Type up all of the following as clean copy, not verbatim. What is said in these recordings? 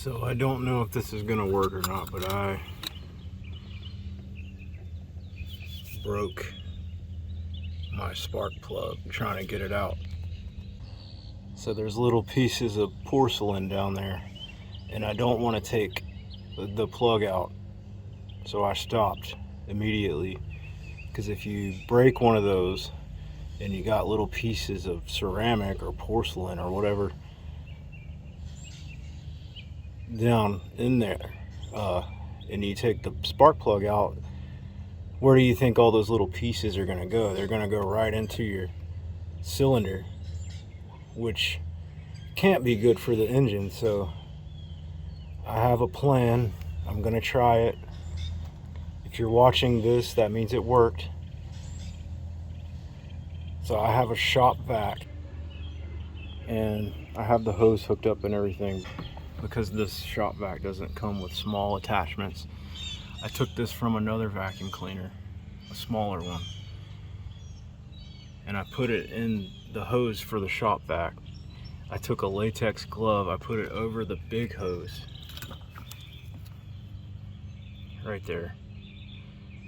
So I don't know if this is gonna work or not, but I broke my spark plug trying to get it out. So there's little pieces of porcelain down there, and I don't want to take the plug out. So I stopped immediately, because if you break one of those and you got little pieces of ceramic or porcelain or whatever down in there, and you take the spark plug out, where do you think all those little pieces are going to go? They're going to go right into your cylinder, which can't be good for the engine. So I have a plan. I'm going to try it. If you're watching this, that means it worked. So I have a shop vac, and I have the hose hooked up and everything. Because this shop vac doesn't come with small attachments, I took this from another vacuum cleaner, a smaller one, and I put it in the hose for the shop vac. I took a latex glove, I put it over the big hose right there,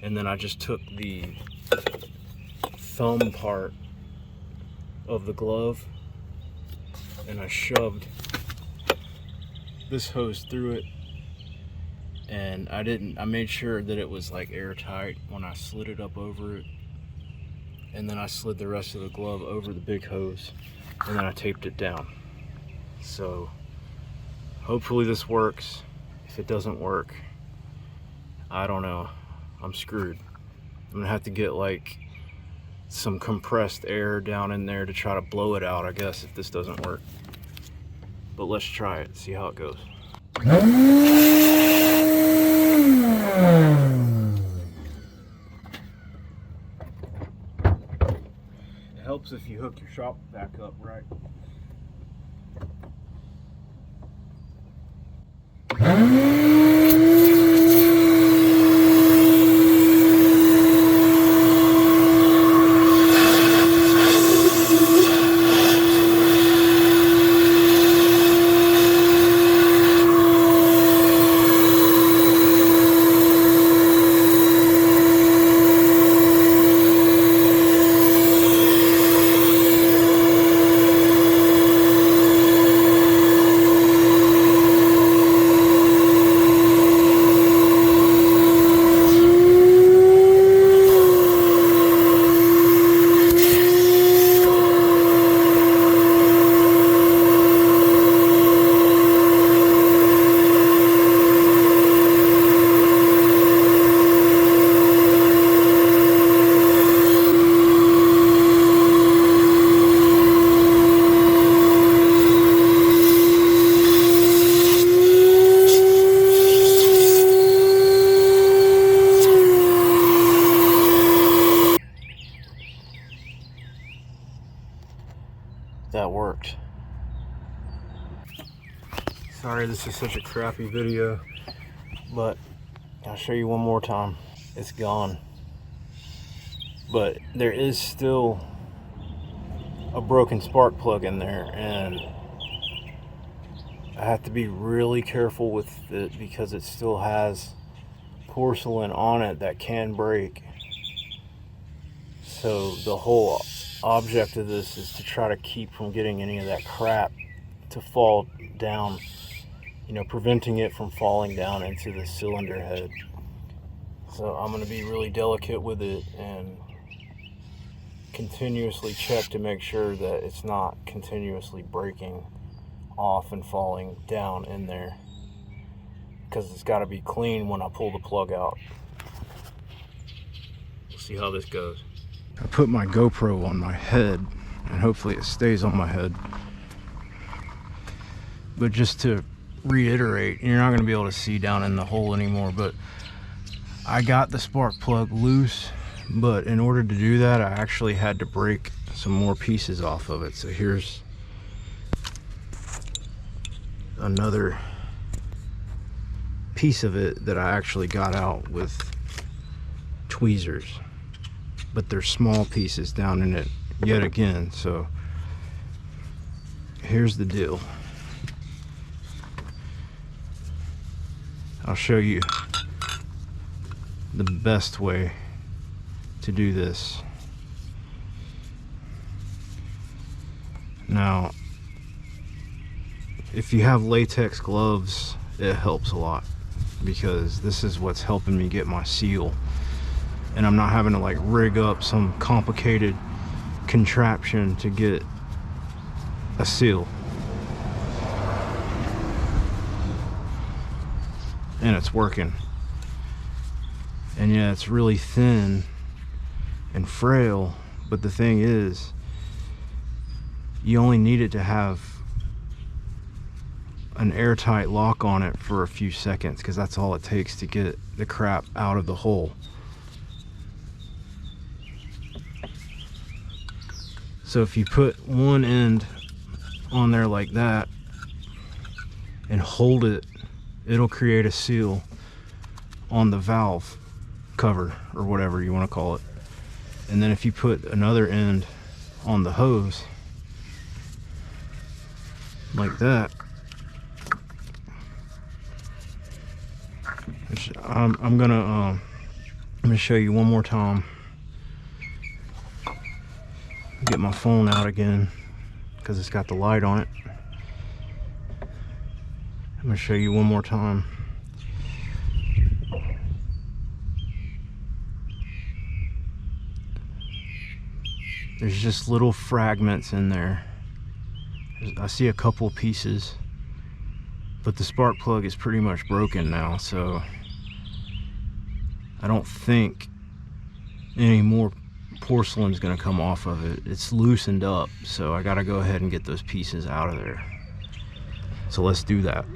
and then I just took the thumb part of the glove and I shoved this hose through it, and I made sure that it was like airtight when I slid it up over it, and then I slid the rest of the glove over the big hose, and then I taped it down. So hopefully this works. If it doesn't work, I don't know, I'm screwed. I'm gonna have to get like some compressed air down in there to try to blow it out, I guess, if this doesn't work. But let's try it, see how it goes. It helps if you hook your shop back up right. That worked. Sorry this is such a crappy video, but I'll show you one more time. It's gone. But there is still a broken spark plug in there, and I have to be really careful with it because it still has porcelain on it that can break. So the whole object of this is to try to keep from getting any of that crap to fall down, you know, preventing it from falling down into the cylinder head. So I'm going to be really delicate with it and continuously check to make sure that it's not continuously breaking off and falling down in there, because it's got to be clean when I pull the plug out. We'll see how this goes. I put my GoPro on my head, and hopefully it stays on my head. But just to reiterate, you're not going to be able to see down in the hole anymore, but I got the spark plug loose, but in order to do that, I actually had to break some more pieces off of it. So here's another piece of it that I actually got out with tweezers, but there's small pieces down in it yet again. So here's the deal. I'll show you the best way to do this. Now, if you have latex gloves, it helps a lot, because this is what's helping me get my seal, and I'm not having to like rig up some complicated contraption to get a seal. And it's working. And yeah, it's really thin and frail, but the thing is, you only need it to have an airtight lock on it for a few seconds, because that's all it takes to get the crap out of the hole. So if you put one end on there like that and hold it, it'll create a seal on the valve cover, or whatever you want to call it. And then if you put another end on the hose like that, which I'm gonna show you one more time. Get my phone out again because it's got the light on it. I'm gonna show you one more time. There's just little fragments in there. I see a couple pieces, but the spark plug is pretty much broken now, so I don't think any more porcelain's gonna come off of it. It's loosened up, so I gotta go ahead and get those pieces out of there. So let's do that.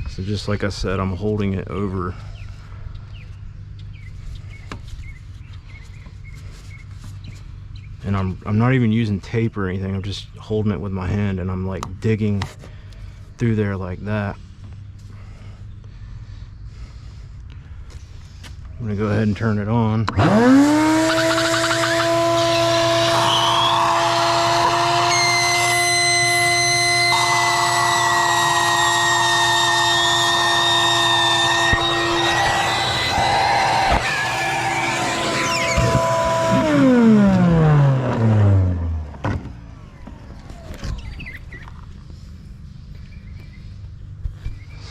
So just like I said, I'm holding it over and I'm not even using tape or anything. I'm just holding it with my hand, and I'm like digging through there like that. I'm gonna go ahead and turn it on.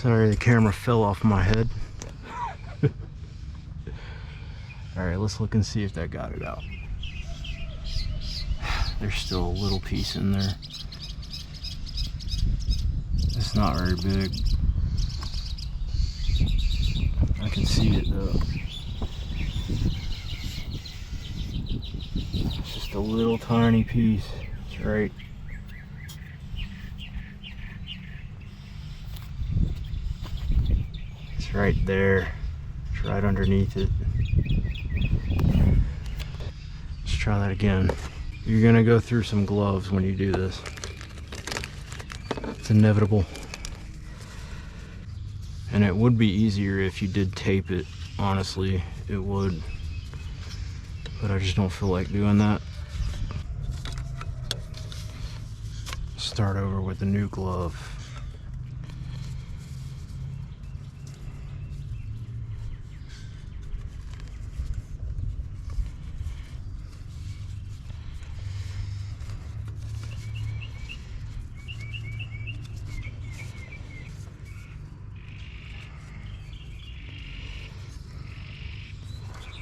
Sorry, the camera fell off my head. Alright, let's look and see if that got it out. There's still a little piece in there. It's not very big. I can see it though. It's just a little tiny piece. It's right. It's right there. It's right underneath it. Let's try that again. You're gonna go through some gloves when you do this. It's inevitable. And it would be easier if you did tape it, honestly, it would. But I just don't feel like doing that. Start over with the new glove.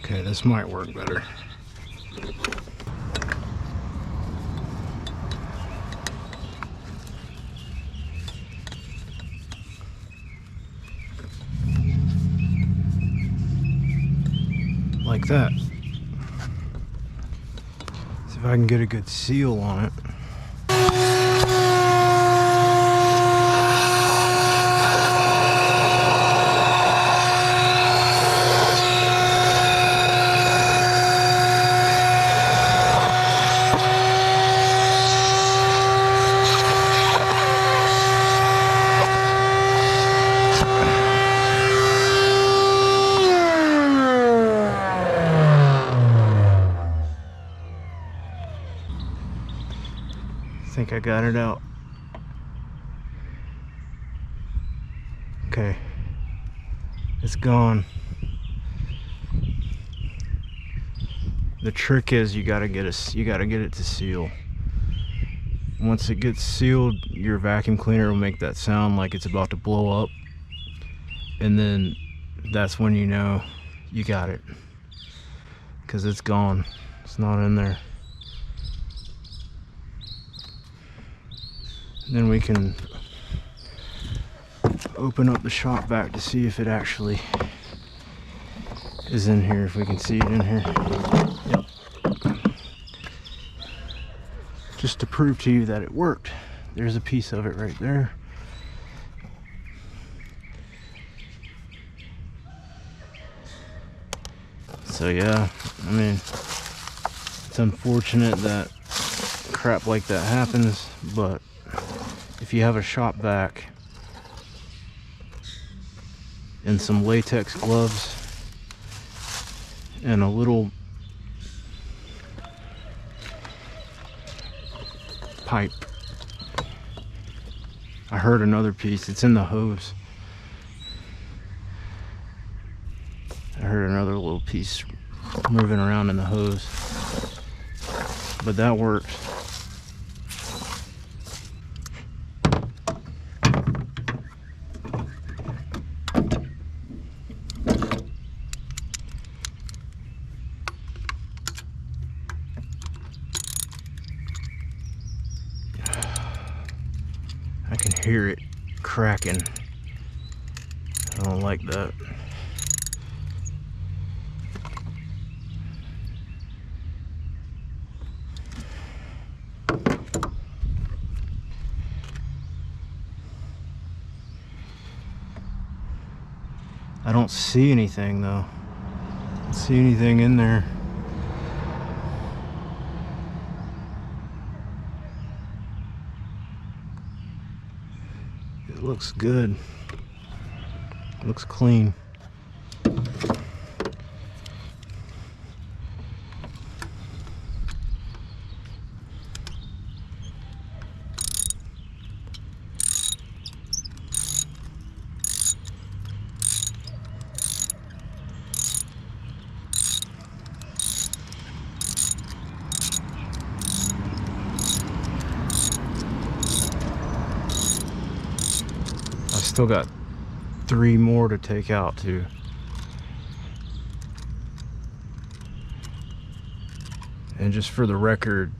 Okay, this might work better. Like that. See if I can get a good seal on it. think I got it out. Okay, it's gone. The trick is you gotta get it to seal. Once it gets sealed, your vacuum cleaner will make that sound like it's about to blow up, and then that's when you know you got it, because it's gone. It's not in there. Then we can open up the shop vac to see if it actually is in here, if we can see it in here. Yep. Just to prove to you that it worked. There's a piece of it right there. So yeah, I mean, it's unfortunate that crap like that happens, but if you have a shop vac and some latex gloves and a little pipe. I heard another piece. It's in the hose. I heard another little piece moving around in the hose. But that worked. I can hear it cracking. I don't like that. I don't see anything though. I don't see anything in there. It looks good. It looks clean. Still got 3 more to take out too. And just for the record,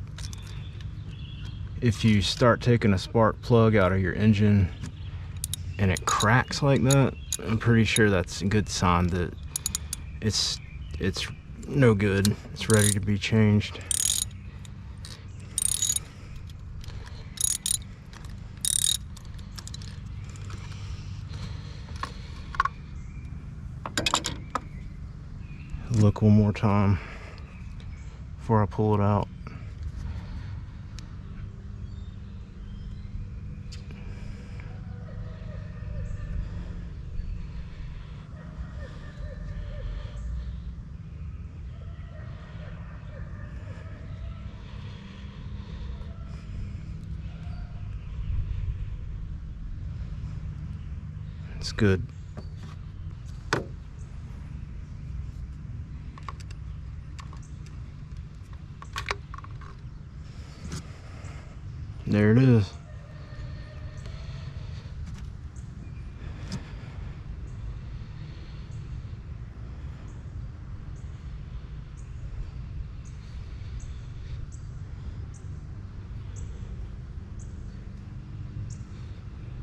if you start taking a spark plug out of your engine and it cracks like that, I'm pretty sure that's a good sign that it's no good. It's ready to be changed. Look one more time before I pull it out. It's good. There it is.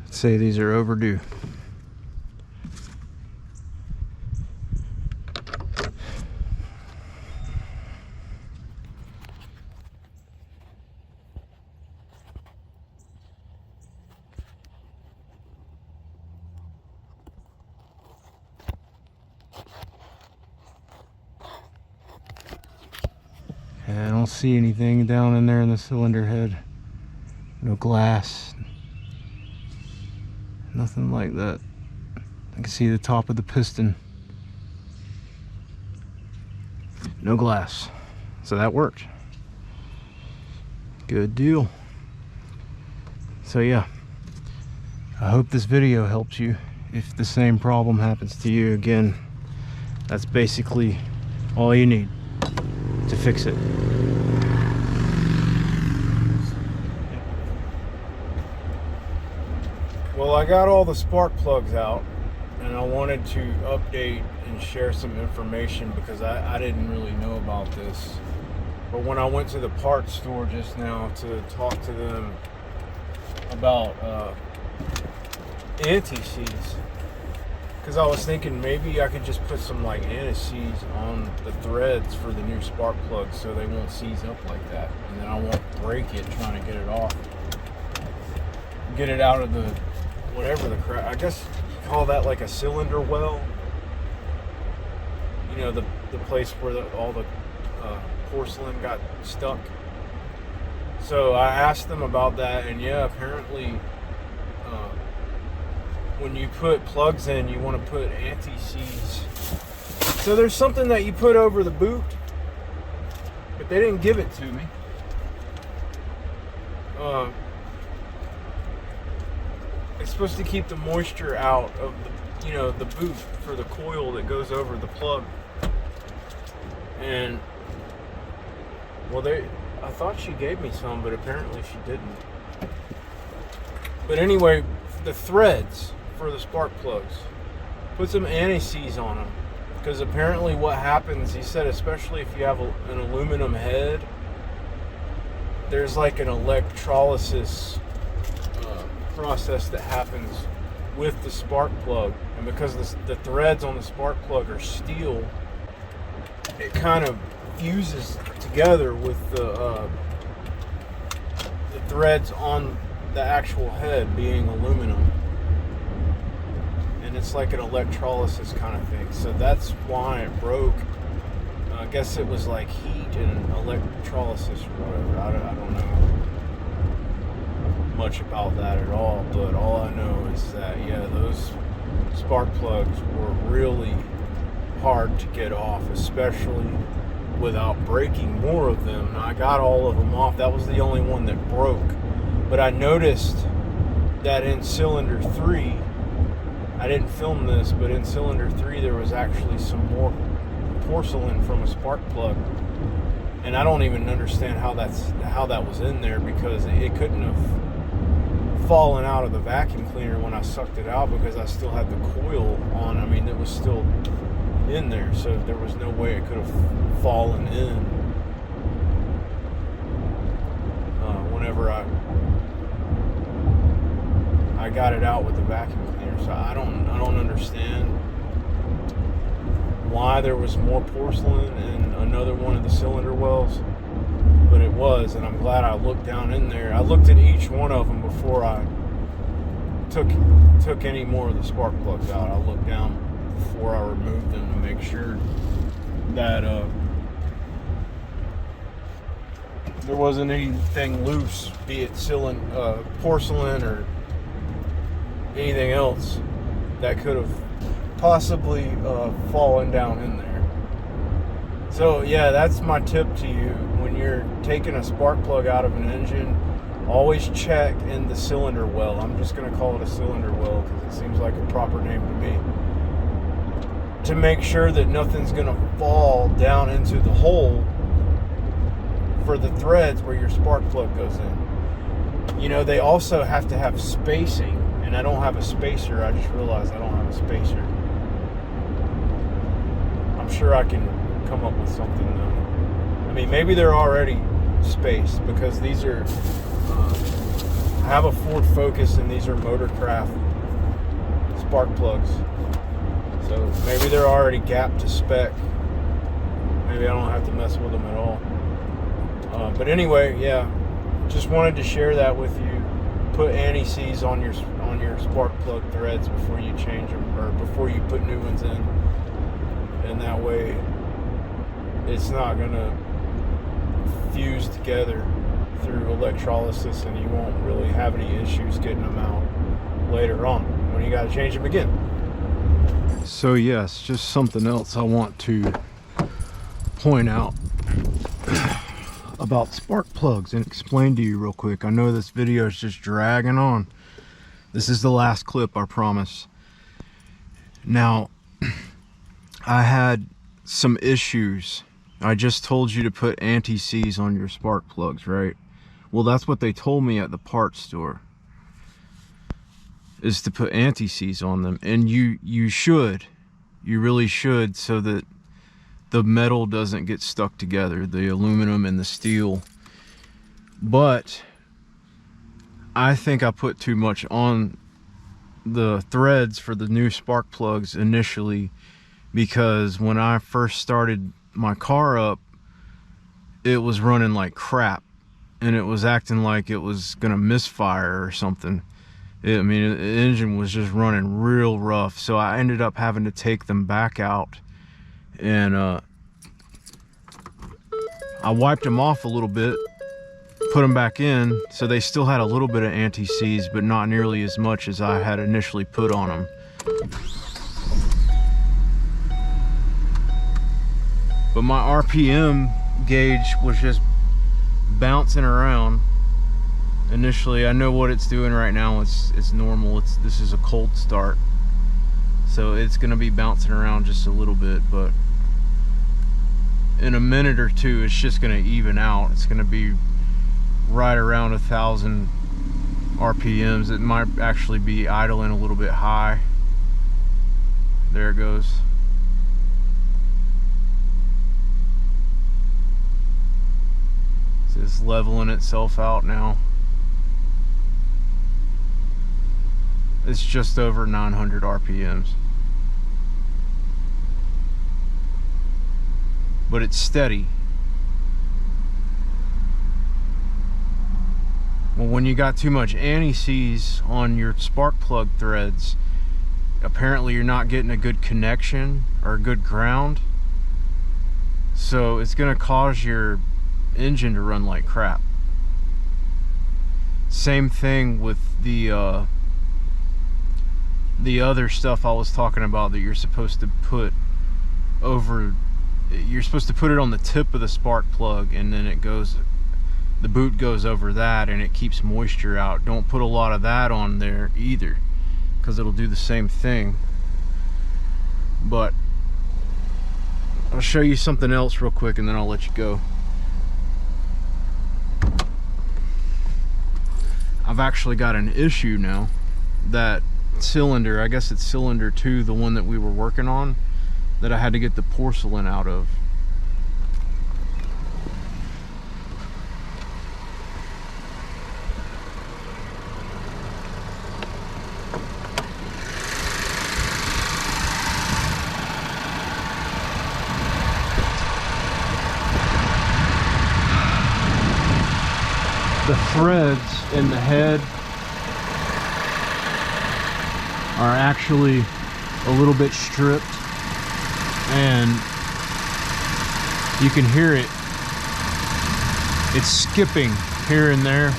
I'd say these are overdue. I don't see anything down in there in the cylinder head. No glass. Nothing like that. I can see the top of the piston. No glass. So that worked. Good deal. So yeah, I hope this video helps you. If the same problem happens to you again, that's basically all you need to fix it. Well, I got all the spark plugs out, and I wanted to update and share some information because I didn't really know about this. But when I went to the parts store just now to talk to them about anti-seize, because I was thinking maybe I could just put some like anti-seize on the threads for the new spark plugs so they won't seize up like that, and then I won't break it trying to get it off, get it out of the whatever the crap. I guess you call that like a cylinder well. You know, the place where all the porcelain got stuck. So I asked them about that, and yeah, apparently when you put plugs in, you want to put anti-seize. So there's something that you put over the boot, but they didn't give it to me. It's supposed to keep the moisture out of the, the boot for the coil that goes over the plug. And well, I thought she gave me some, but apparently she didn't. But anyway, the threads for the spark plugs, put some anti-seize on them, because apparently what happens, he said, especially if you have an aluminum head, there's like an electrolysis process that happens with the spark plug, and because the threads on the spark plug are steel, it kind of fuses together with the threads on the actual head being aluminum, and it's like an electrolysis kind of thing. So that's why it broke. I guess it was like heat and electrolysis or whatever. I don't know much about that at all, but all I know is that yeah, those spark plugs were really hard to get off, especially without breaking more of them. Now, I got all of them off. That was the only one that broke, but I noticed that in cylinder 3, I didn't film this, but in cylinder 3 there was actually some more porcelain from a spark plug, and I don't even understand how that was in there, because it couldn't have fallen out of the vacuum cleaner when I sucked it out, because I still had the coil on. I mean, it was still in there, so there was no way it could have fallen in whenever I got it out with the vacuum cleaner. So I don't understand why there was more porcelain in another one of the cylinder wells, but it was, and I'm glad I looked down in there. I looked at each one of them before I took any more of the spark plugs out. I looked down before I removed them to make sure that there wasn't anything loose, be it porcelain or anything else that could have possibly fallen down in there. So yeah, that's my tip to you. When you're taking a spark plug out of an engine, always check in the cylinder well. I'm just going to call it a cylinder well because it seems like a proper name to me, to make sure that nothing's going to fall down into the hole for the threads where your spark plug goes in. You know, they also have to have spacing, and I don't have a spacer. I just realized I don't have a spacer. I'm sure I can come up with something though. I mean, maybe they're already spaced, because these are I have a Ford Focus and these are Motorcraft spark plugs, so maybe they're already gapped to spec. Maybe I don't have to mess with them at all. But anyway, yeah, just wanted to share that with you. Put anti-seize on your spark plug threads before you change them, or before you put new ones in, and that way it's not gonna fuse together through electrolysis, and you won't really have any issues getting them out later on when you gotta change them again. So yes, just something else I want to point out. about spark plugs and explain to you real quick. I know this video is just dragging on. This is the last clip, I promise. Now, I had some issues. I just told you to put anti-seize on your spark plugs, right? Well, that's what they told me at the parts store, is to put anti-seize on them. And you should. You really should, so that the metal doesn't get stuck together, the aluminum and the steel. But I think I put too much on the threads for the new spark plugs initially, because when I first started my car up, it was running like crap and it was acting like it was gonna misfire or something. I mean, the engine was just running real rough, so I ended up having to take them back out, and I wiped them off a little bit, put them back in, so they still had a little bit of anti-seize, but not nearly as much as I had initially put on them. But my RPM gauge was just bouncing around. Initially, I know what it's doing right now. It's normal. This is a cold start, so it's gonna be bouncing around just a little bit, but in a minute or two it's just gonna even out. It's gonna be right around 1,000 RPMs. It might actually be idling a little bit high. There it goes. It's leveling itself out now. It's just over 900 RPMs. But it's steady. Well, when you got too much anti-seize on your spark plug threads, apparently you're not getting a good connection or a good ground. So it's gonna cause your engine to run like crap. Same thing with the other stuff I was talking about that you're supposed to put over. You're supposed to put it on the tip of the spark plug, and then it goes, the boot goes over that and it keeps moisture out. Don't put a lot of that on there either, because it'll do the same thing. But I'll show you something else real quick and then I'll let you go. I've actually got an issue now. That cylinder, I guess it's cylinder 2, the one that we were working on, that I had to get the porcelain out of. The threads in the head are actually a little bit stripped, and you can hear it. It's skipping here and there.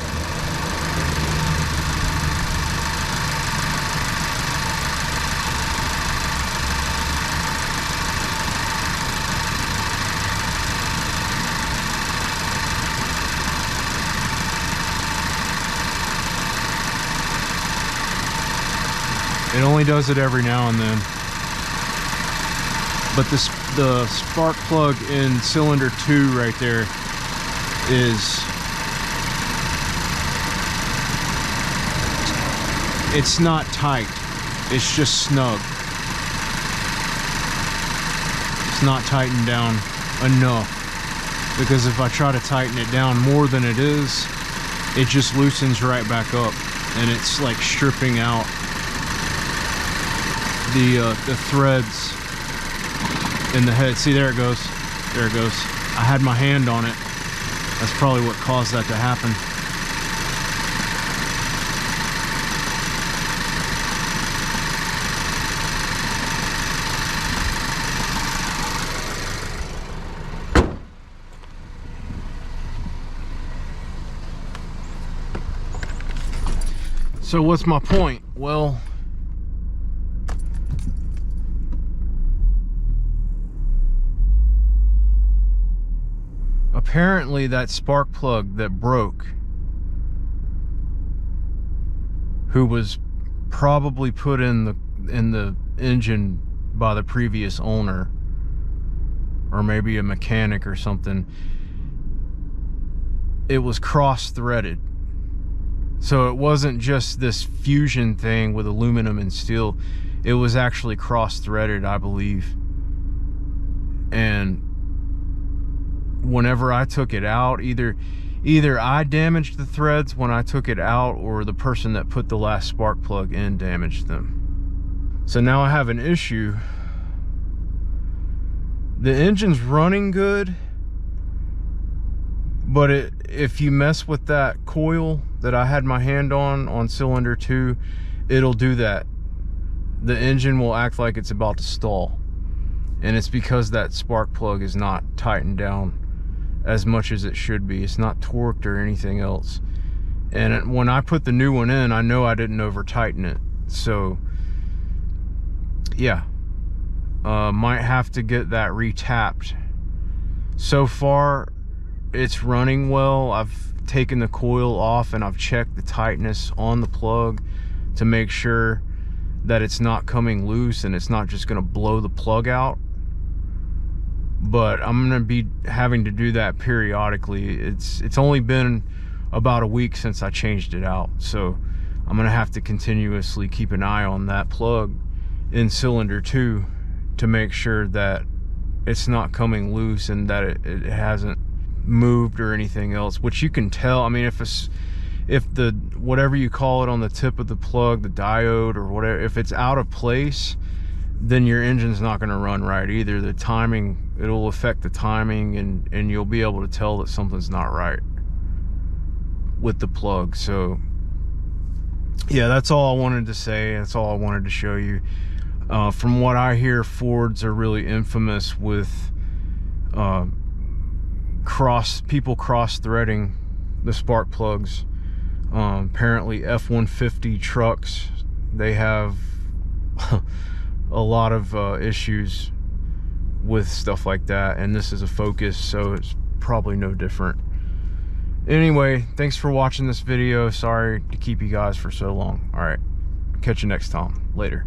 It only does it every now and then. But the spark plug in cylinder 2 right there is, it's not tight, it's just snug. It's not tightened down enough, because if I try to tighten it down more than it is, it just loosens right back up, and it's like stripping out the threads in the head. See, there it goes. There it goes. I had my hand on it. That's probably what caused that to happen. So what's my point? Well, apparently that spark plug that broke, who was probably put in the engine by the previous owner, or maybe a mechanic or something, it was cross-threaded. So it wasn't just this fusion thing with aluminum and steel, it was actually cross-threaded, I believe. And whenever I took it out, either I damaged the threads when I took it out, or the person that put the last spark plug in damaged them. So now I have an issue. The engine's running good, but if you mess with that coil that I had my hand on cylinder 2, it'll do that. The engine will act like it's about to stall. And it's because that spark plug is not tightened down as much as it should be. It's not torqued or anything else. And when I put the new one in, I know I didn't over tighten it. So yeah, might have to get that retapped. So far it's running well. I've taken the coil off and I've checked the tightness on the plug to make sure that it's not coming loose and it's not just going to blow the plug out. But I'm going to be having to do that periodically. It's only been about a week since I changed it out, so I'm going to have to continuously keep an eye on that plug in cylinder 2 to make sure that it's not coming loose and that it hasn't moved or anything else, which you can tell. I mean, if the whatever you call it on the tip of the plug, the diode or whatever, if it's out of place, then your engine's not going to run right either. The timing, it'll affect the timing, and you'll be able to tell that something's not right with the plug. So yeah, that's all I wanted to say. That's all I wanted to show you. From what I hear, Fords are really infamous with people cross-threading the spark plugs. Apparently F-150 trucks, they have a lot of issues with stuff like that, and this is a Focus, so it's probably no different. Anyway, thanks for watching this video. Sorry to keep you guys for so long. All right, catch you next time. Later.